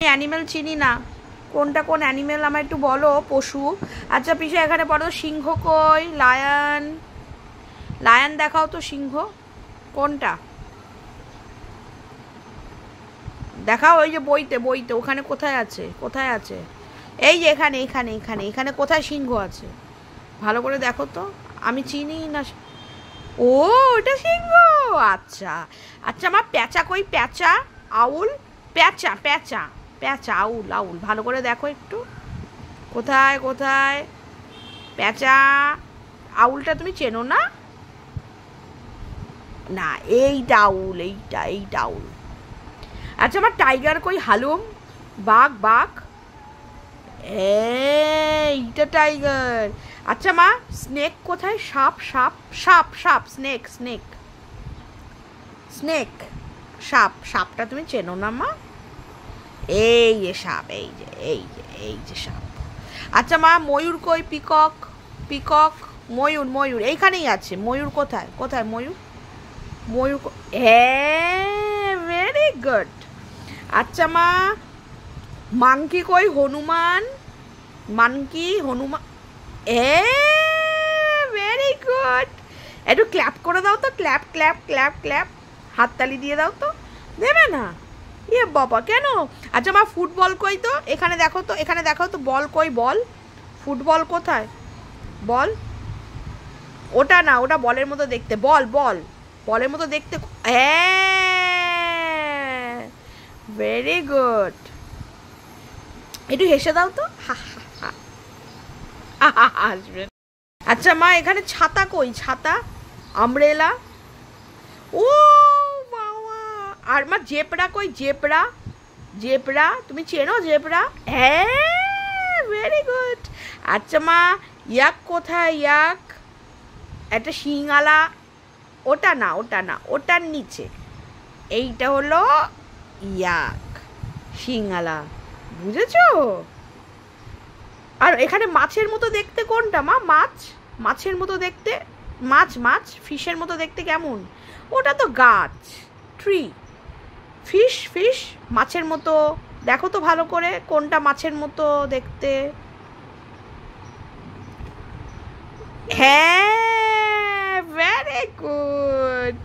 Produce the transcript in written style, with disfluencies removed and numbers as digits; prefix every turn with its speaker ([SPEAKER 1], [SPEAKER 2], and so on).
[SPEAKER 1] Animal চিনি না, কোনটা কোন অ্যানিমেল আমার একটু বলো। পশু। আচ্ছা পিসে এখানে পড়ো সিংহ কই? লায়ন। লায়ন দেখাও তো, সিংহ কোনটা দেখাও। ওই যে বইতে বইতে ওখানে কোথায় আছে, কোথায় আছে? এই যে এখানে এখানে এখানে এখানে কোথায় সিংহ আছে ভালো করে দেখো তো, আমি চিনি না। ও ওটা সিংহ। আচ্ছা আচ্ছা মা প্যাঁচা কই? প্যাঁচা, আউল, প্যাঁচা প্যাঁচা প্যাঁচা, আউল আউল ভালো করে দেখো একটু, কোথায় কোথায় প্যাঁচা? আউলটা তুমি চেনো না? না এইটা আউল, এইটা এইটা আউল। আচ্ছা আমার টাইগার কই? হালুম। বাঘ বাঘ, এইটা টাইগার। আচ্ছা মা স্নেক কোথায়? সাপ সাপ সাপ সাপ, স্নেক স্নেক স্নেক, সাপ। সাপটা তুমি চেনো না মা? এই যে সাপ, এই যে এই যে এই যে সাপ। আচ্ছা মা ময়ূর কই? পিকক পিকক, ময়ূর ময়ূর এইখানেই আছে। ময়ূর কোথায় কোথায় ময়ূর? ময়ূর হ্যাঁ ভেরি গুড। আচ্ছা মা মাংকি কই? Hanuman. Monkey Hanuman, a very good. একটু ক্ল্যাপ করে দাও তো, ক্ল্যাপ ক্ল্যাপ ক্ল্যাপ ক্ল্যাপ, হাততালি দিয়ে দাও তো। দেবে না? ইয়ে বাবা কেন? আচ্ছা মা ফুটবল কই? তো এখানে দেখো তো, এখানে দেখো তো, বল কই? বল, ফুটবল কোথায়? বল, ওটা না, ওটা বলের মতো দেখতে। বল বল, বলের মতো দেখতে। হ্যাঁ ভেরি গুড। একটু হেসে দাও তো, আসবে। আচ্ছা মা এখানে ছাতা কই? ছাতা, আমব্রেলা। ও বাবা। আর মা জেব্রা কই? জেব্রা জেব্রা তুমি চেনো? জেব্রা, হ্যাঁ ভেরি গুড। আচ্ছা মা ইয়াক কোথায়? ইয়াক একটা শিঙালা, ওটা না ওটা না, ওটার নিচে এইটা হলো ইয়াক, শিঙালা, বুঝেছো? আর এখানে মাছের মতো দেখতে কোনটা মা? মাছ, মাছের মতো দেখতে, মাছ মাছ ফিশের মতো দেখতে কেমন? ওটা তো গাছ, ট্রি। ফিশ ফিশ মাছের মতো, দেখো তো ভালো করে কোনটা মাছের মতো দেখতে। হ্যাঁ ভেরি গুড।